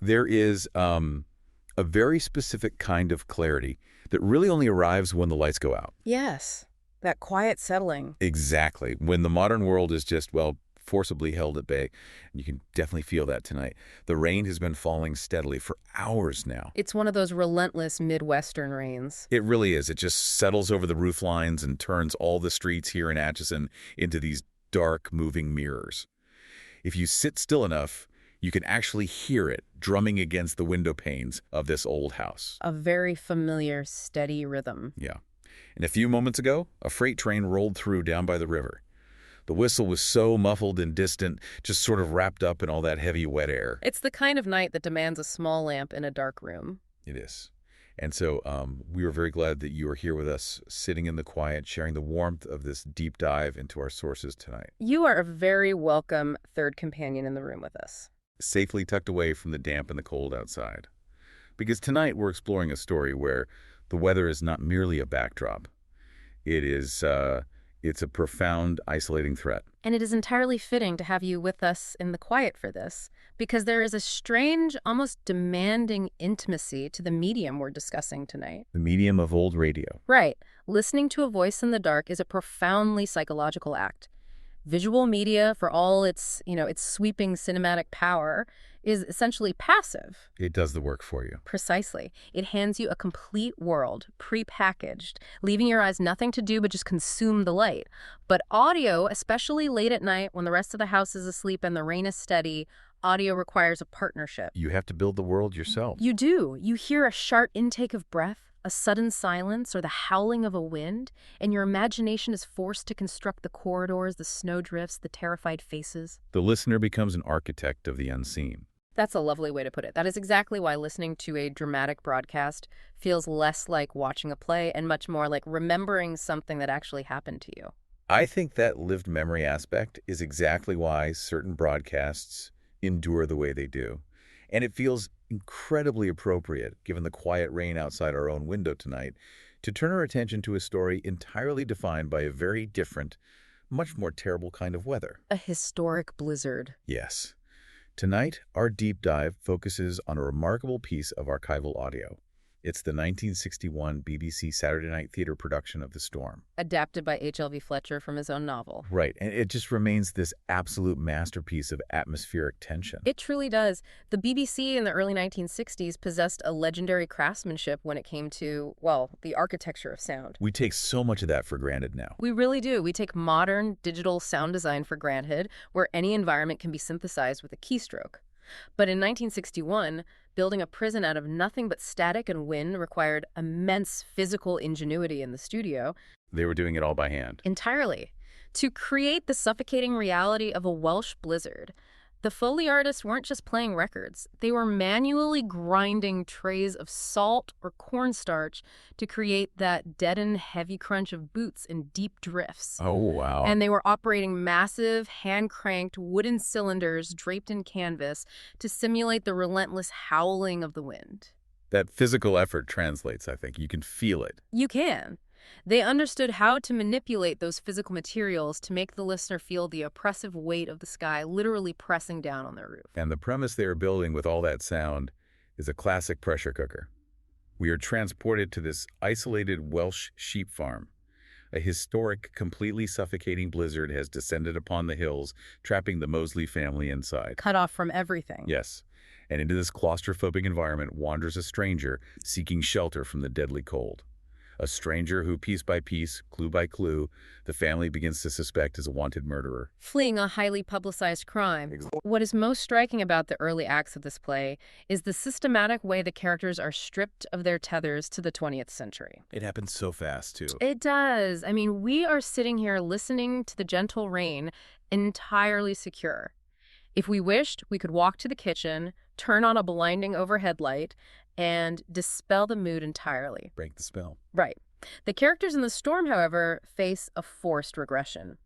There is a very specific kind of clarity that really only arrives when the lights go out. Yes, that quiet settling. Exactly. When the modern world is just, well, forcibly held at bay. You can definitely feel that tonight. The rain has been falling steadily for hours now. It's one of those relentless Midwestern rains. It really is. It just settles over the roof lines and turns all the streets here in Atchison into these dark, moving mirrors. If you sit still enough, you can actually hear it drumming against the window panes of this old house. A very familiar, steady rhythm. Yeah. And a few moments ago, a freight train rolled through down by the river. The whistle was so muffled and distant, just sort of wrapped up in all that heavy, wet air. It's the kind of night that demands a small lamp in a dark room. It is. And so we were very glad that you are here with us, sitting in the quiet, sharing the warmth of this deep dive into our sources tonight. You are a very welcome third companion in the room with us. Safely tucked away from the damp and the cold outside. Because tonight we're exploring a story where the weather is not merely a backdrop. It's a profound, isolating threat. And it is entirely fitting to have you with us in the quiet for this, because there is a strange, almost demanding intimacy to the medium we're discussing tonight. The medium of old radio. Right. Listening to a voice in the dark is a profoundly psychological act. Visual media, for all its sweeping cinematic power, is essentially passive. It does the work for you. Precisely. It hands you a complete world, pre-packaged, leaving your eyes nothing to do but just consume the light. But audio, especially late at night when the rest of the house is asleep and the rain is steady, audio requires a partnership. You have to build the world yourself. You do. You hear a sharp intake of breath, a sudden silence, or the howling of a wind, and your imagination is forced to construct the corridors, the snowdrifts, the terrified faces. The listener becomes an architect of the unseen. That's a lovely way to put it. That is exactly why listening to a dramatic broadcast feels less like watching a play and much more like remembering something that actually happened to you. I think that lived memory aspect is exactly why certain broadcasts endure the way they do. And it feels incredibly appropriate, given the quiet rain outside our own window tonight, to turn our attention to a story entirely defined by a very different, much more terrible kind of weather. A historic blizzard. Yes. Tonight, our deep dive focuses on a remarkable piece of archival audio. It's the 1961 BBC Saturday Night Theatre production of The Storm. Adapted by H.L.V. Fletcher from his own novel. Right, and it just remains this absolute masterpiece of atmospheric tension. It truly does. The BBC in the early 1960s possessed a legendary craftsmanship when it came to, well, the architecture of sound. We take so much of that for granted now. We really do. We take modern digital sound design for granted, where any environment can be synthesized with a keystroke. But in 1961, building a prison out of nothing but static and wind required immense physical ingenuity in the studio. They were doing it all by hand. Entirely. To create the suffocating reality of a Welsh blizzard, the Foley artists weren't just playing records. They were manually grinding trays of salt or cornstarch to create that deadened heavy crunch of boots in deep drifts. Oh, wow. And they were operating massive, hand-cranked wooden cylinders draped in canvas to simulate the relentless howling of the wind. That physical effort translates, I think. You can feel it. You can. They understood how to manipulate those physical materials to make the listener feel the oppressive weight of the sky literally pressing down on their roof. And the premise they are building with all that sound is a classic pressure cooker. We are transported to this isolated Welsh sheep farm. A historic, completely suffocating blizzard has descended upon the hills, trapping the Moseley family inside. Cut off from everything. Yes. And into this claustrophobic environment wanders a stranger seeking shelter from the deadly cold. A stranger who, piece by piece, clue by clue, the family begins to suspect is a wanted murderer. Fleeing a highly publicized crime. What is most striking about the early acts of this play is the systematic way the characters are stripped of their tethers to the 20th century. It happens so fast, too. It does. I mean, we are sitting here listening to the gentle rain, entirely secure. If we wished, we could walk to the kitchen, turn on a blinding overhead light, and dispel the mood entirely. Break the spell. Right. The characters in The Storm, however, face a forced regression.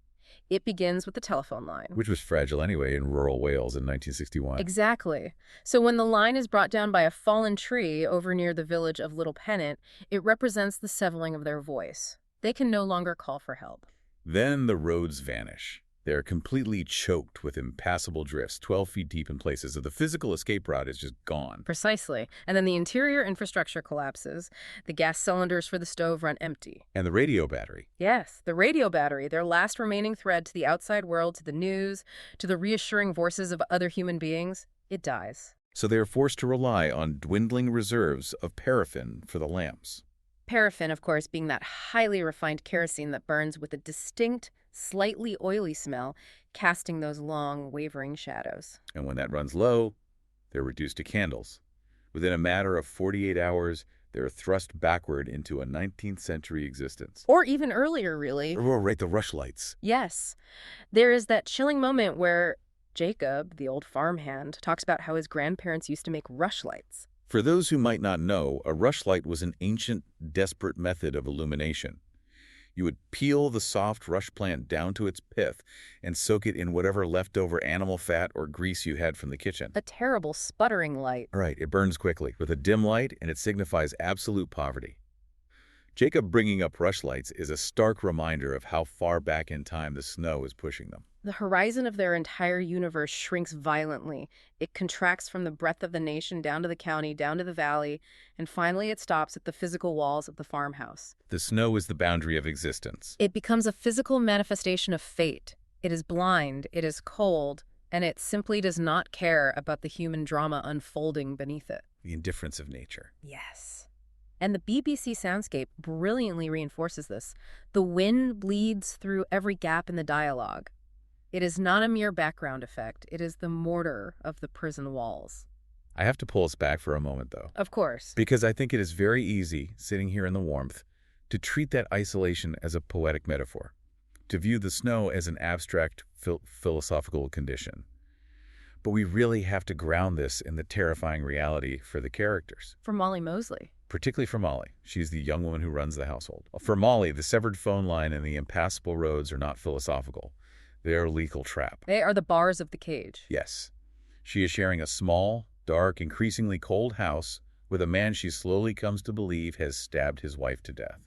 It begins with the telephone line. Which was fragile anyway in rural Wales in 1961. Exactly. So when the line is brought down by a fallen tree over near the village of Little Pennant, it represents the severing of their voice. They can no longer call for help. Then the roads vanish. They're completely choked with impassable drifts, 12 feet deep in places, so the physical escape route is just gone. Precisely. And then the interior infrastructure collapses. The gas cylinders for the stove run empty. And the radio battery. Yes, the radio battery, their last remaining thread to the outside world, to the news, to the reassuring voices of other human beings, it dies. So they are forced to rely on dwindling reserves of paraffin for the lamps. Paraffin, of course, being that highly refined kerosene that burns with a distinct, slightly oily smell, casting those long, wavering shadows. And when that runs low, they're reduced to candles. Within a matter of 48 hours, they're thrust backward into a 19th century existence. Or even earlier, really. Oh, right, the rushlights. Yes. There is that chilling moment where Jacob, the old farmhand, talks about how his grandparents used to make rushlights. For those who might not know, a rushlight was an ancient, desperate method of illumination. You would peel the soft rush plant down to its pith and soak it in whatever leftover animal fat or grease you had from the kitchen. A terrible sputtering light. Right, it burns quickly with a dim light, and it signifies absolute poverty. Jacob bringing up rushlights is a stark reminder of how far back in time the snow is pushing them. The horizon of their entire universe shrinks violently. It contracts from the breadth of the nation down to the county, down to the valley, and finally it stops at the physical walls of the farmhouse. The snow is the boundary of existence. It becomes a physical manifestation of fate. It is blind, it is cold, and it simply does not care about the human drama unfolding beneath it. The indifference of nature. Yes. And the BBC soundscape brilliantly reinforces this. The wind bleeds through every gap in the dialogue. It is not a mere background effect. It is the mortar of the prison walls. I have to pull us back for a moment, though. Of course. Because I think it is very easy, sitting here in the warmth, to treat that isolation as a poetic metaphor, to view the snow as an abstract philosophical condition. But we really have to ground this in the terrifying reality for the characters. For Molly Mosley. Particularly for Molly. She's the young woman who runs the household. For Molly, the severed phone line and the impassable roads are not philosophical. They are a legal trap. They are the bars of the cage. Yes. She is sharing a small, dark, increasingly cold house with a man she slowly comes to believe has stabbed his wife to death.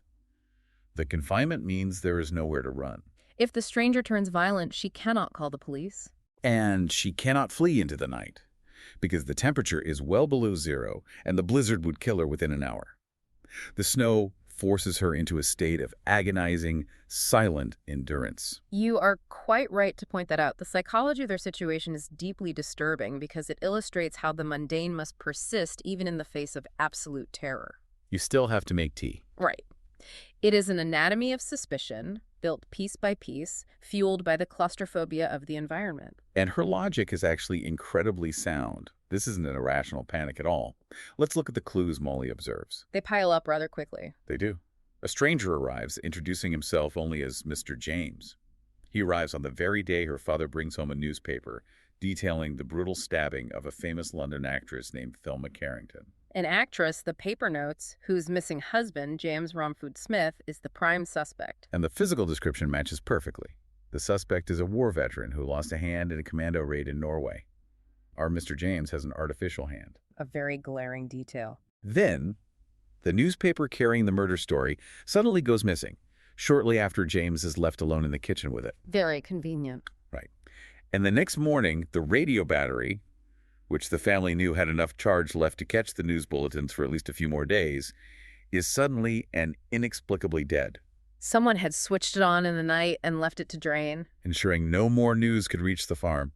The confinement means there is nowhere to run. If the stranger turns violent, she cannot call the police. And she cannot flee into the night, because the temperature is well below zero and the blizzard would kill her within an hour. The snow forces her into a state of agonizing, silent endurance. You are quite right to point that out. The psychology of their situation is deeply disturbing because it illustrates how the mundane must persist even in the face of absolute terror. You still have to make tea. Right. It is an anatomy of suspicion, built piece by piece, fueled by the claustrophobia of the environment. And her logic is actually incredibly sound. This isn't an irrational panic at all. Let's look at the clues Molly observes. They pile up rather quickly. They do. A stranger arrives, introducing himself only as Mr. James. He arrives on the very day her father brings home a newspaper detailing the brutal stabbing of a famous London actress named Thelma Carrington. An actress, the paper notes, whose missing husband, James Romford Smith, is the prime suspect. And the physical description matches perfectly. The suspect is a war veteran who lost a hand in a commando raid in Norway. Our Mr. James has an artificial hand. A very glaring detail. Then, the newspaper carrying the murder story suddenly goes missing, shortly after James is left alone in the kitchen with it. Very convenient. Right. And the next morning, the radio battery, which the family knew had enough charge left to catch the news bulletins for at least a few more days, is suddenly and inexplicably dead. Someone had switched it on in the night and left it to drain. Ensuring no more news could reach the farm.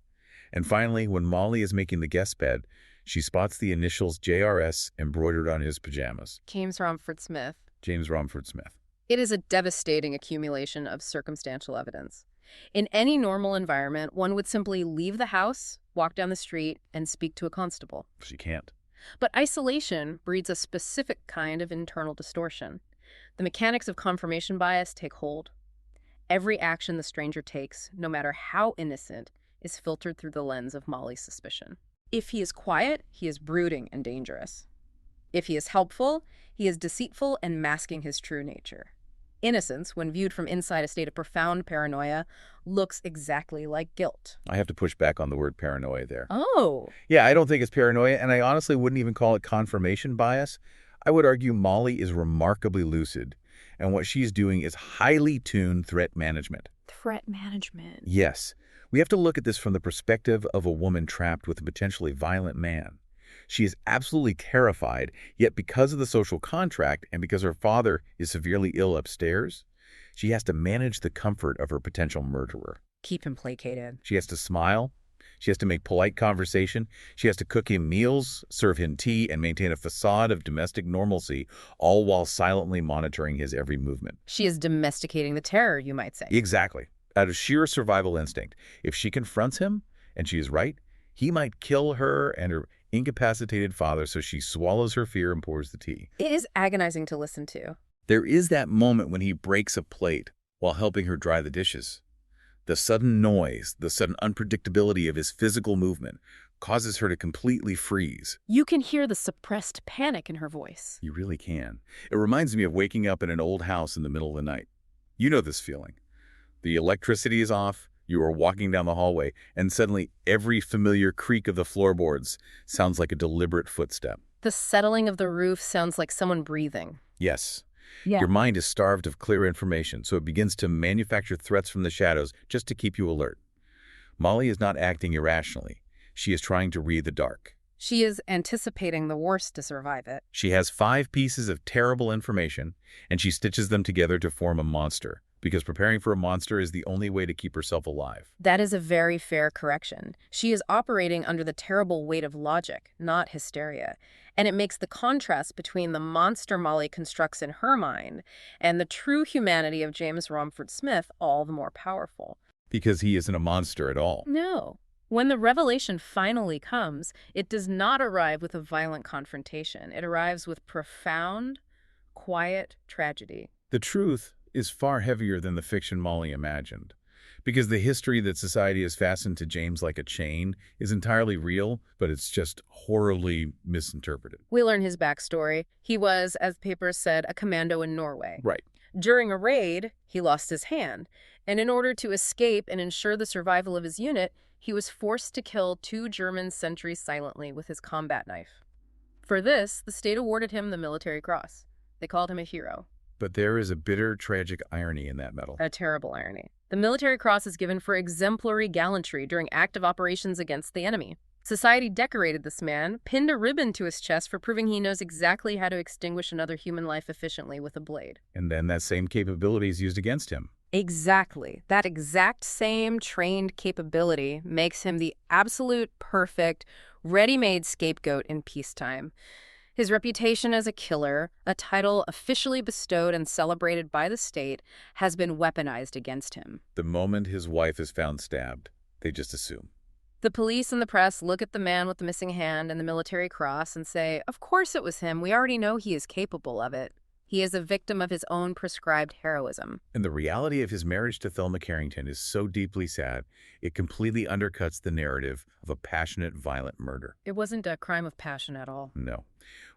And finally, when Molly is making the guest bed, she spots the initials JRS embroidered on his pajamas. James Romford Smith. James Romford Smith. It is a devastating accumulation of circumstantial evidence. In any normal environment, one would simply leave the house, walk down the street, and speak to a constable. She can't. But isolation breeds a specific kind of internal distortion. The mechanics of confirmation bias take hold. Every action the stranger takes, no matter how innocent, is filtered through the lens of Molly's suspicion. If he is quiet, he is brooding and dangerous. If he is helpful, he is deceitful and masking his true nature. Innocence, when viewed from inside a state of profound paranoia, looks exactly like guilt. I have to push back on the word paranoia there. Oh. Yeah, I don't think it's paranoia, and I honestly wouldn't even call it confirmation bias. I would argue Molly is remarkably lucid, and what she's doing is highly tuned threat management. Threat management. Yes, we have to look at this from the perspective of a woman trapped with a potentially violent man. She is absolutely terrified, yet because of the social contract and because her father is severely ill upstairs, she has to manage the comfort of her potential murderer. Keep him placated. She has to smile. She has to make polite conversation. She has to cook him meals, serve him tea, and maintain a facade of domestic normalcy, all while silently monitoring his every movement. She is domesticating the terror, you might say. Exactly. Out of sheer survival instinct. If she confronts him, and she is right, he might kill her and her incapacitated father, so she swallows her fear and pours the tea. It is agonizing to listen to. There is that moment when he breaks a plate while helping her dry the dishes. The sudden noise, the sudden unpredictability of his physical movement causes her to completely freeze. You can hear the suppressed panic in her voice. You really can. It reminds me of waking up in an old house in the middle of the night. You know this feeling. The electricity is off, you are walking down the hallway, and suddenly every familiar creak of the floorboards sounds like a deliberate footstep. The settling of the roof sounds like someone breathing. Yes. Yeah. Your mind is starved of clear information, so it begins to manufacture threats from the shadows just to keep you alert. Molly is not acting irrationally. She is trying to read the dark. She is anticipating the worst to survive it. She has 5 pieces of terrible information, and she stitches them together to form a monster, because preparing for a monster is the only way to keep herself alive. That is a very fair correction. She is operating under the terrible weight of logic, not hysteria. And it makes the contrast between the monster Molly constructs in her mind and the true humanity of James Romford Smith all the more powerful. Because he isn't a monster at all. No. When the revelation finally comes, it does not arrive with a violent confrontation. It arrives with profound, quiet tragedy. The truth is far heavier than the fiction Molly imagined. Because the history that society has fastened to James like a chain is entirely real, but it's just horribly misinterpreted. We learn his backstory. He was, as the papers said, a commando in Norway. Right. During a raid, he lost his hand, and in order to escape and ensure the survival of his unit, he was forced to kill 2 German sentries silently with his combat knife. For this, the state awarded him the Military Cross. They called him a hero. But there is a bitter, tragic irony in that medal. A terrible irony. The Military Cross is given for exemplary gallantry during active operations against the enemy. Society decorated this man, pinned a ribbon to his chest for proving he knows exactly how to extinguish another human life efficiently with a blade. And then that same capability is used against him. Exactly. That exact same trained capability makes him the absolute perfect, ready-made scapegoat in peacetime. His reputation as a killer, a title officially bestowed and celebrated by the state, has been weaponized against him. The moment his wife is found stabbed, they just assume. The police and the press look at the man with the missing hand and the Military Cross and say, of course it was him. We already know he is capable of it. He is a victim of his own prescribed heroism. And the reality of his marriage to Thelma Carrington is so deeply sad, it completely undercuts the narrative of a passionate, violent murder. It wasn't a crime of passion at all. No.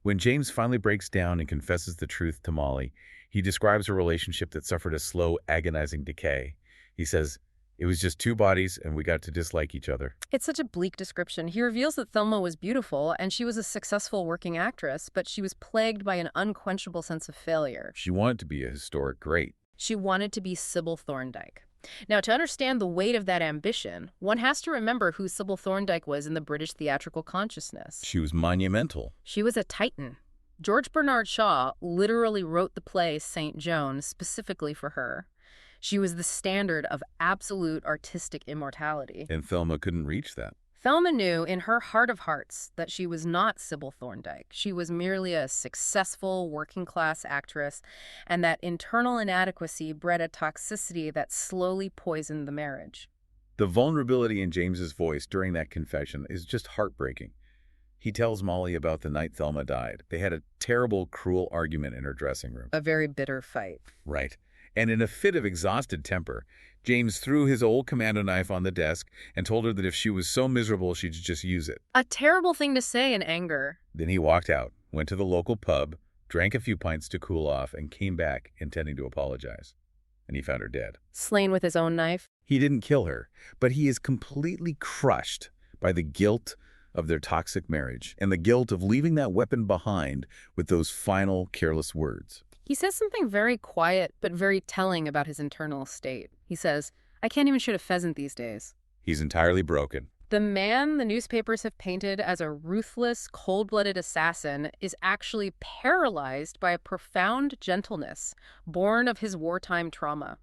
When James finally breaks down and confesses the truth to Molly, he describes a relationship that suffered a slow, agonizing decay. He says, it was just 2 bodies and we got to dislike each other. It's such a bleak description. He reveals that Thelma was beautiful and she was a successful working actress, but she was plagued by an unquenchable sense of failure. She wanted to be a historic great. She wanted to be Sybil Thorndike. Now, to understand the weight of that ambition, one has to remember who Sybil Thorndike was in the British theatrical consciousness. She was monumental. She was a titan. George Bernard Shaw literally wrote the play St. Joan specifically for her. She was the standard of absolute artistic immortality. And Thelma couldn't reach that. Thelma knew in her heart of hearts that she was not Sybil Thorndike. She was merely a successful working-class actress, and that internal inadequacy bred a toxicity that slowly poisoned the marriage. The vulnerability in James's voice during that confession is just heartbreaking. He tells Molly about the night Thelma died. They had a terrible, cruel argument in her dressing room. A very bitter fight. Right. And in a fit of exhausted temper, James threw his old commando knife on the desk and told her that if she was so miserable, she'd just use it. A terrible thing to say in anger. Then he walked out, went to the local pub, drank a few pints to cool off, and came back intending to apologize. And he found her dead. Slain with his own knife? He didn't kill her, but he is completely crushed by the guilt of their toxic marriage and the guilt of leaving that weapon behind with those final careless words. He says something very quiet but very telling about his internal state. He says, "I can't even shoot a pheasant these days." He's entirely broken. The man the newspapers have painted as a ruthless, cold-blooded assassin is actually paralyzed by a profound gentleness born of his wartime trauma.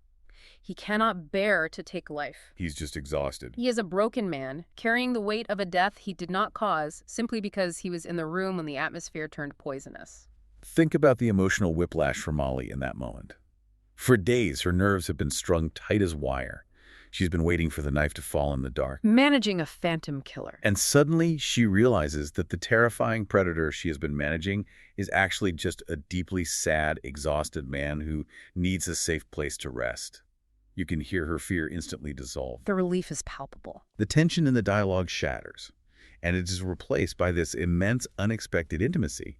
He cannot bear to take life. He's just exhausted. He is a broken man, carrying the weight of a death he did not cause simply because he was in the room when the atmosphere turned poisonous. Think about the emotional whiplash for Molly in that moment. For days, her nerves have been strung tight as wire. She's been waiting for the knife to fall in the dark. Managing a phantom killer. And suddenly, she realizes that the terrifying predator she has been managing is actually just a deeply sad, exhausted man who needs a safe place to rest. You can hear her fear instantly dissolve. The relief is palpable. The tension in the dialogue shatters, and it is replaced by this immense, unexpected intimacy.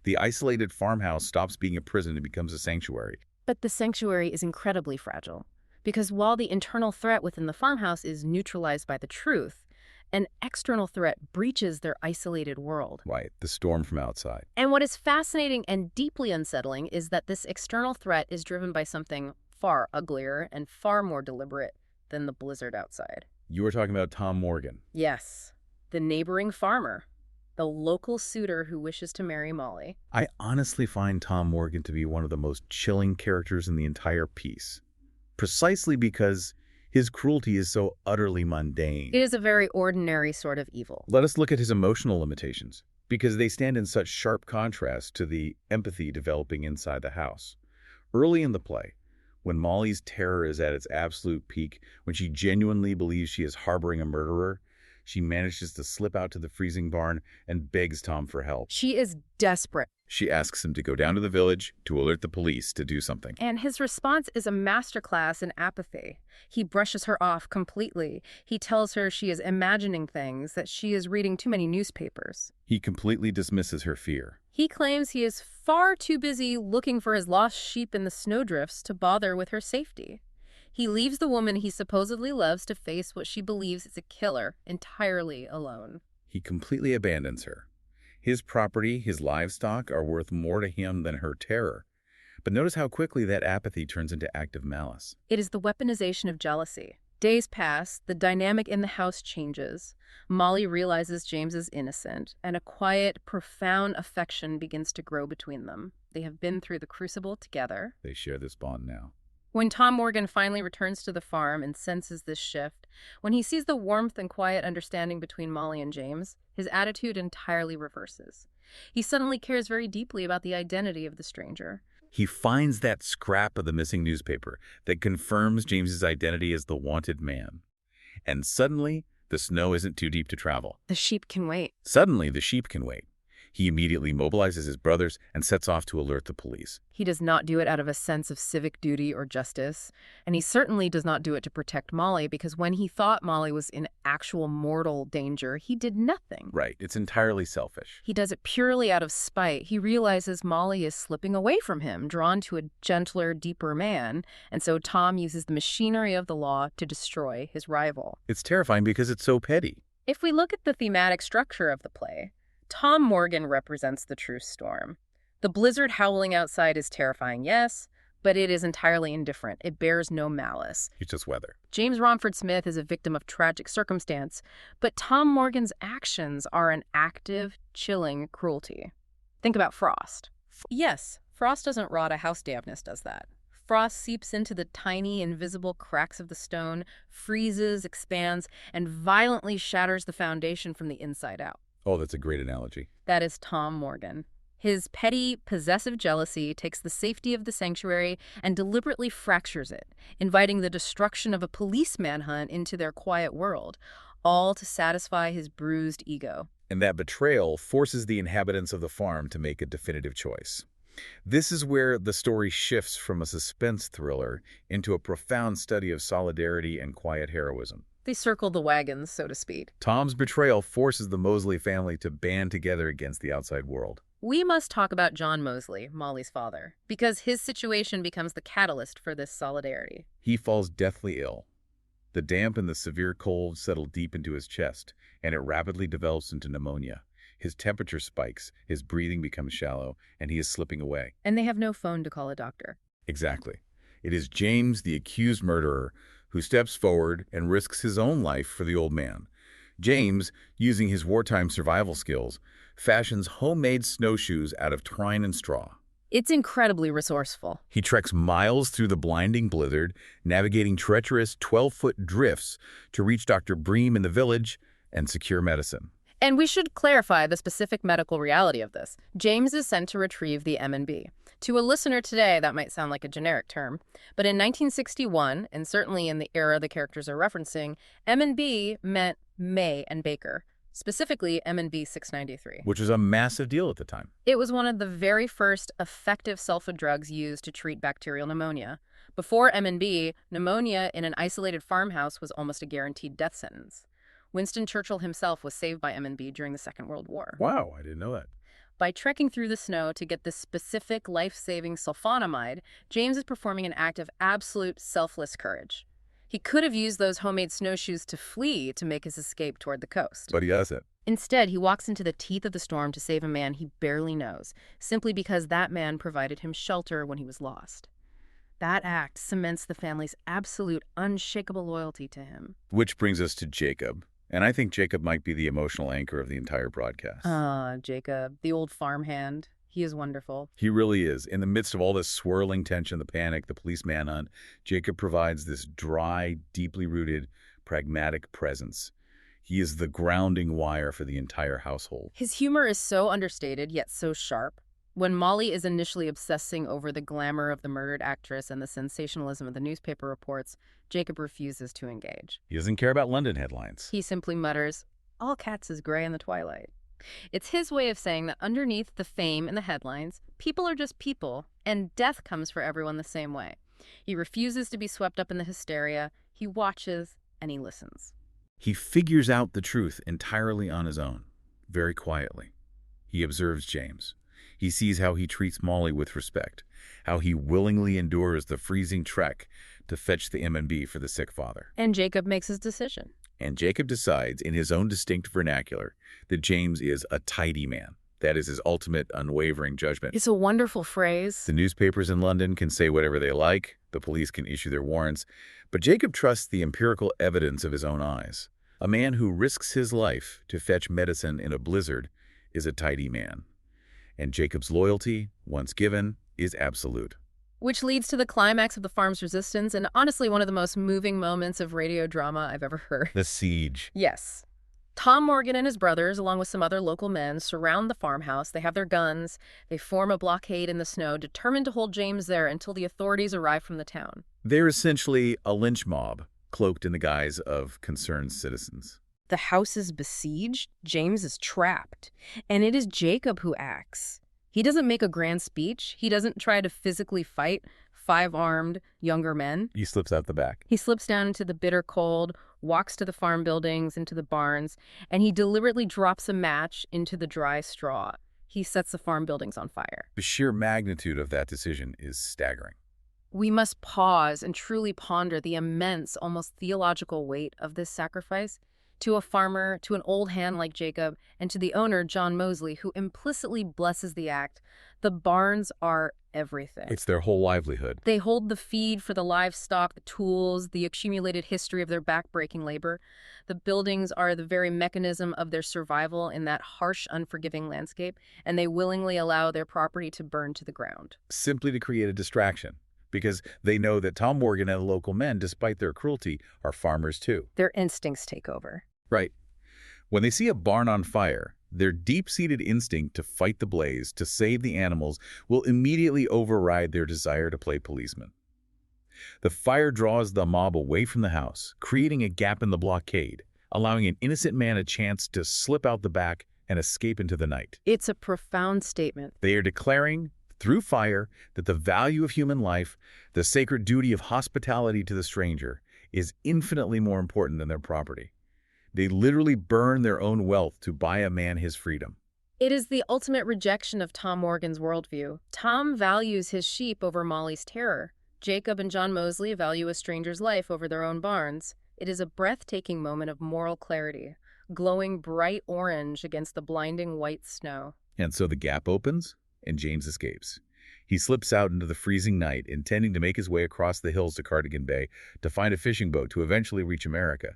The isolated farmhouse stops being a prison and becomes a sanctuary. But the sanctuary is incredibly fragile, because while the internal threat within the farmhouse is neutralized by the truth, an external threat breaches their isolated world. Right, the storm from outside. And what is fascinating and deeply unsettling is that this external threat is driven by something far uglier and far more deliberate than the blizzard outside. You were talking about Tom Morgan. Yes, the neighboring farmer, the local suitor who wishes to marry Molly. I honestly find Tom Morgan to be one of the most chilling characters in the entire piece, precisely because his cruelty is so utterly mundane. It is a very ordinary sort of evil. Let us look at his emotional limitations, because they stand in such sharp contrast to the empathy developing inside the house. Early in the play, when Molly's terror is at its absolute peak, when she genuinely believes she is harboring a murderer, she manages to slip out to the freezing barn and begs Tom for help. She is desperate. She asks him to go down to the village to alert the police to do something. And his response is a masterclass in apathy. He brushes her off completely. He tells her she is imagining things, that she is reading too many newspapers. He completely dismisses her fear. He claims he is far too busy looking for his lost sheep in the snowdrifts to bother with her safety. He leaves the woman he supposedly loves to face what she believes is a killer entirely alone. He completely abandons her. His property, his livestock, are worth more to him than her terror. But notice how quickly that apathy turns into active malice. It is the weaponization of jealousy. Days pass, the dynamic in the house changes. Molly realizes James is innocent, and a quiet, profound affection begins to grow between them. They have been through the crucible together. They share this bond now. When Tom Morgan finally returns to the farm and senses this shift, when he sees the warmth and quiet understanding between Molly and James, his attitude entirely reverses. He suddenly cares very deeply about the identity of the stranger. He finds that scrap of the missing newspaper that confirms James's identity as the wanted man. And suddenly, the snow isn't too deep to travel. The sheep can wait. Suddenly, the sheep can wait. He immediately mobilizes his brothers and sets off to alert the police. He does not do it out of a sense of civic duty or justice, and he certainly does not do it to protect Molly, because when he thought Molly was in actual mortal danger, he did nothing. Right, it's entirely selfish. He does it purely out of spite. He realizes Molly is slipping away from him, drawn to a gentler, deeper man, and so Tom uses the machinery of the law to destroy his rival. It's terrifying because it's so petty. If we look at the thematic structure of the play, Tom Morgan represents the true storm. The blizzard howling outside is terrifying, yes, but it is entirely indifferent. It bears no malice. It's just weather. James Romford Smith is a victim of tragic circumstance, but Tom Morgan's actions are an active, chilling cruelty. Think about frost. Yes, frost doesn't rot, a house dampness does that. Frost seeps into the tiny, invisible cracks of the stone, freezes, expands, and violently shatters the foundation from the inside out. Oh, that's a great analogy. That is Tom Morgan. His petty, possessive jealousy takes the safety of the sanctuary and deliberately fractures it, inviting the destruction of a police manhunt into their quiet world, all to satisfy his bruised ego. And that betrayal forces the inhabitants of the farm to make a definitive choice. This is where the story shifts from a suspense thriller into a profound study of solidarity and quiet heroism. They circle the wagons, so to speak. Tom's betrayal forces the Mosley family to band together against the outside world. We must talk about John Mosley, Molly's father, because his situation becomes the catalyst for this solidarity. He falls deathly ill. The damp and the severe cold settle deep into his chest, and it rapidly develops into pneumonia. His temperature spikes, his breathing becomes shallow, and he is slipping away. And they have no phone to call a doctor. Exactly. It is James, the accused murderer, who steps forward and risks his own life for the old man. James, using his wartime survival skills, fashions homemade snowshoes out of twine and straw. It's incredibly resourceful. He treks miles through the blinding blizzard, navigating treacherous 12-foot drifts to reach Dr. Bream in the village and secure medicine. And we should clarify the specific medical reality of this. James is sent to retrieve the M&B. To a listener today, that might sound like a generic term, but in 1961, and certainly in the era the characters are referencing, M&B meant May and Baker, specifically M&B 693. Which was a massive deal at the time. It was one of the very first effective sulfa drugs used to treat bacterial pneumonia. Before M&B, pneumonia in an isolated farmhouse was almost a guaranteed death sentence. Winston Churchill himself was saved by M&B during the Second World War. Wow, I didn't know that. By trekking through the snow to get this specific life-saving sulfonamide, James is performing an act of absolute selfless courage. He could have used those homemade snowshoes to flee to make his escape toward the coast. But he doesn't. Instead, he walks into the teeth of the storm to save a man he barely knows, simply because that man provided him shelter when he was lost. That act cements the family's absolute, unshakable loyalty to him. Which brings us to Jacob. And I think Jacob might be the emotional anchor of the entire broadcast. Jacob, the old farmhand. He is wonderful. He really is. In the midst of all this swirling tension, the panic, the police manhunt, Jacob provides this dry, deeply rooted, pragmatic presence. He is the grounding wire for the entire household. His humor is so understated, yet so sharp. When Molly is initially obsessing over the glamour of the murdered actress and the sensationalism of the newspaper reports, Jacob refuses to engage. He doesn't care about London headlines. He simply mutters, "All cats is gray in the twilight." It's his way of saying that underneath the fame and the headlines, people are just people, and death comes for everyone the same way. He refuses to be swept up in the hysteria. He watches and he listens. He figures out the truth entirely on his own, very quietly. He observes James. He sees how he treats Molly with respect, how he willingly endures the freezing trek to fetch the M&B for the sick father. And Jacob makes his decision. And Jacob decides, in his own distinct vernacular, that James is a tidy man. That is his ultimate, unwavering judgment. It's a wonderful phrase. The newspapers in London can say whatever they like, the police can issue their warrants, but Jacob trusts the empirical evidence of his own eyes. A man who risks his life to fetch medicine in a blizzard is a tidy man. And Jacob's loyalty, once given, is absolute. Which leads to the climax of the farm's resistance, and honestly one of the most moving moments of radio drama I've ever heard. The siege. Yes. Tom Morgan and his brothers, along with some other local men, surround the farmhouse. They have their guns. They form a blockade in the snow, determined to hold James there until the authorities arrive from the town. They're essentially a lynch mob, cloaked in the guise of concerned citizens. The house is besieged. James is trapped. And it is Jacob who acts. He doesn't make a grand speech. He doesn't try to physically fight 5 armed younger men. He slips out the back. He slips down into the bitter cold, walks to the farm buildings, into the barns, and he deliberately drops a match into the dry straw. He sets the farm buildings on fire. The sheer magnitude of that decision is staggering. We must pause and truly ponder the immense, almost theological weight of this sacrifice. To a farmer, to an old hand like Jacob, and to the owner, John Mosley, who implicitly blesses the act, the barns are everything. It's their whole livelihood. They hold the feed for the livestock, the tools, the accumulated history of their back-breaking labor. The buildings are the very mechanism of their survival in that harsh, unforgiving landscape, and they willingly allow their property to burn to the ground. Simply to create a distraction, because they know that Tom Morgan and the local men, despite their cruelty, are farmers too. Their instincts take over. Right. When they see a barn on fire, their deep-seated instinct to fight the blaze, to save the animals, will immediately override their desire to play policeman. The fire draws the mob away from the house, creating a gap in the blockade, allowing an innocent man a chance to slip out the back and escape into the night. It's a profound statement. They are declaring, through fire, that the value of human life, the sacred duty of hospitality to the stranger, is infinitely more important than their property. They literally burn their own wealth to buy a man his freedom. It is the ultimate rejection of Tom Morgan's worldview. Tom values his sheep over Molly's terror. Jacob and John Mosley value a stranger's life over their own barns. It is a breathtaking moment of moral clarity. glowing bright orange against the blinding white snow. And so the gap opens, and James escapes. He slips out into the freezing night, intending to make his way across the hills to Cardigan Bay to find a fishing boat to eventually reach America.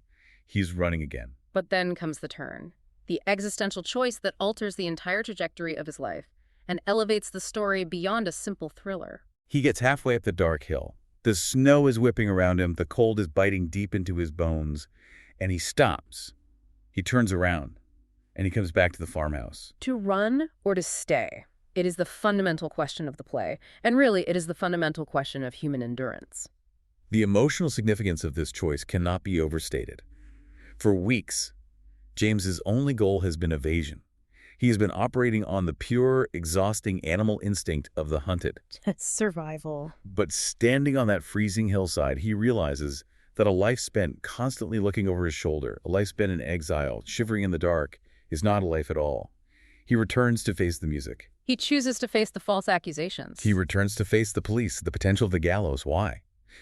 He's running again. But then comes the turn. The existential choice that alters the entire trajectory of his life and elevates the story beyond a simple thriller. He gets halfway up the dark hill. The snow is whipping around him, the cold is biting deep into his bones, and he stops. He turns around, and he comes back to the farmhouse. To run or to stay? It is the fundamental question of the play, and really it is the fundamental question of human endurance. The emotional significance of this choice cannot be overstated. For weeks, James's only goal has been evasion. He has been operating on the pure, exhausting animal instinct of the hunted. Survival. But standing on that freezing hillside, he realizes that a life spent constantly looking over his shoulder, a life spent in exile, shivering in the dark, is not a life at all. He returns to face the music. He chooses to face the false accusations. He returns to face the police, the potential of the gallows. Why?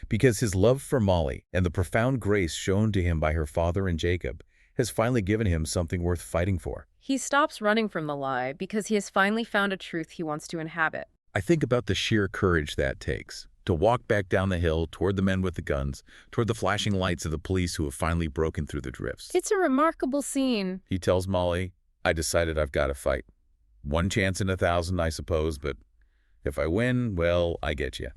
Because his love for Molly and the profound grace shown to him by her father and Jacob has finally given him something worth fighting for. He stops running from the lie because he has finally found a truth he wants to inhabit. I think about the sheer courage that takes to walk back down the hill toward the men with the guns, toward the flashing lights of the police who have finally broken through the drifts. It's a remarkable scene. He tells Molly, I decided I've got to fight. One chance in 1,000, I suppose, but if I win, well, I get you.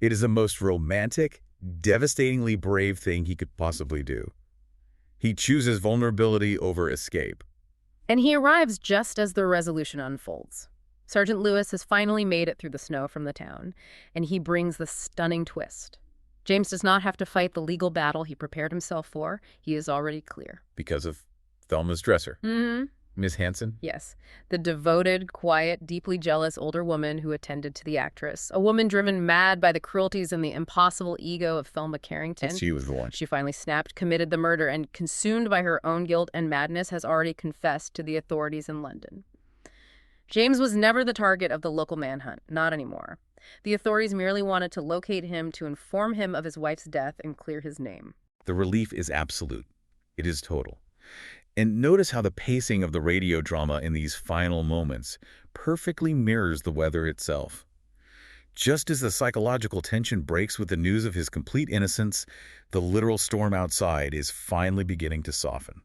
It is the most romantic, devastatingly brave thing he could possibly do. He chooses vulnerability over escape. And he arrives just as the resolution unfolds. Sergeant Lewis has finally made it through the snow from the town, and he brings the stunning twist. James does not have to fight the legal battle he prepared himself for. He is already clear. Because of Thelma's dresser. Mm-hmm. Miss Hanson? Yes. The devoted, quiet, deeply jealous older woman who attended to the actress. A woman driven mad by the cruelties and the impossible ego of Thelma Carrington. She was the one. She finally snapped, committed the murder, and consumed by her own guilt and madness has already confessed to the authorities in London. James was never the target of the local manhunt. Not anymore. The authorities merely wanted to locate him to inform him of his wife's death and clear his name. The relief is absolute. It is total. And notice how the pacing of the radio drama in these final moments perfectly mirrors the weather itself. Just as the psychological tension breaks with the news of his complete innocence, the literal storm outside is finally beginning to soften.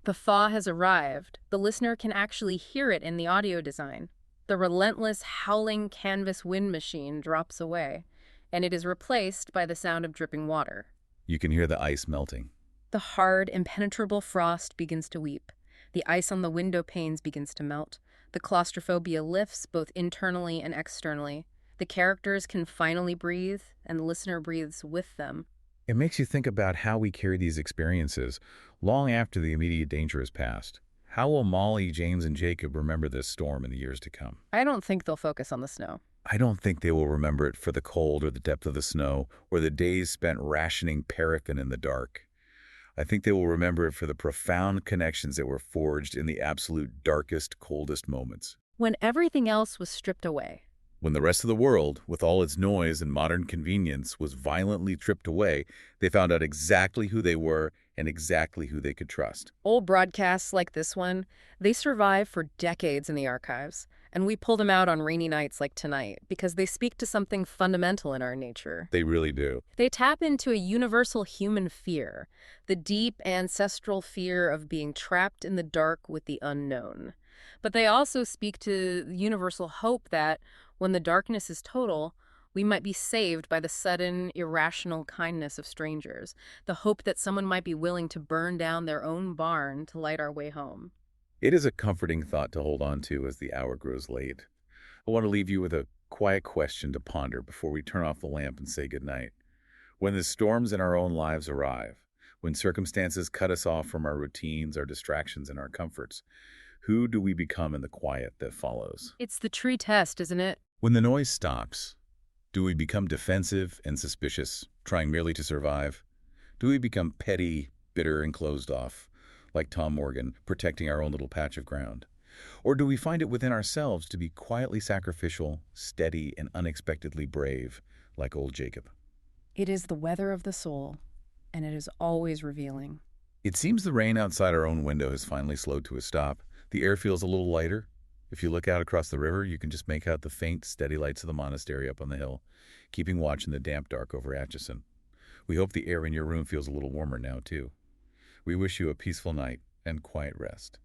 The thaw has arrived. The listener can actually hear it in the audio design. The relentless, howling canvas wind machine drops away, and it is replaced by the sound of dripping water. You can hear the ice melting. The hard, impenetrable frost begins to weep. The ice on the window panes begins to melt. The claustrophobia lifts both internally and externally. The characters can finally breathe, and the listener breathes with them. It makes you think about how we carry these experiences long after the immediate danger has passed. How will Molly, James, and Jacob remember this storm in the years to come? I don't think they'll focus on the snow. I don't think they will remember it for the cold or the depth of the snow or the days spent rationing paraffin in the dark. I think they will remember it for the profound connections that were forged in the absolute darkest, coldest moments. When everything else was stripped away. When the rest of the world, with all its noise and modern convenience, was violently stripped away, they found out exactly who they were and exactly who they could trust. Old broadcasts like this one, they survive for decades in the archives, and we pull them out on rainy nights like tonight because they speak to something fundamental in our nature. They really do. They tap into a universal human fear, the deep ancestral fear of being trapped in the dark with the unknown. But they also speak to the universal hope that, when the darkness is total, we might be saved by the sudden, irrational kindness of strangers, the hope that someone might be willing to burn down their own barn to light our way home. It is a comforting thought to hold on to as the hour grows late. I want to leave you with a quiet question to ponder before we turn off the lamp and say goodnight. When the storms in our own lives arrive, when circumstances cut us off from our routines, our distractions, and our comforts, who do we become in the quiet that follows? It's the true test, isn't it? When the noise stops, do we become defensive and suspicious, trying merely to survive? Do we become petty, bitter, and closed off, like Tom Morgan, protecting our own little patch of ground? Or do we find it within ourselves to be quietly sacrificial, steady, and unexpectedly brave, like old Jacob? It is the weather of the soul, and it is always revealing. It seems the rain outside our own window has finally slowed to a stop. The air feels a little lighter. If you look out across the river, you can just make out the faint, steady lights of the monastery up on the hill, keeping watch in the damp dark over Atchison. We hope the air in your room feels a little warmer now, too. We wish you a peaceful night and quiet rest.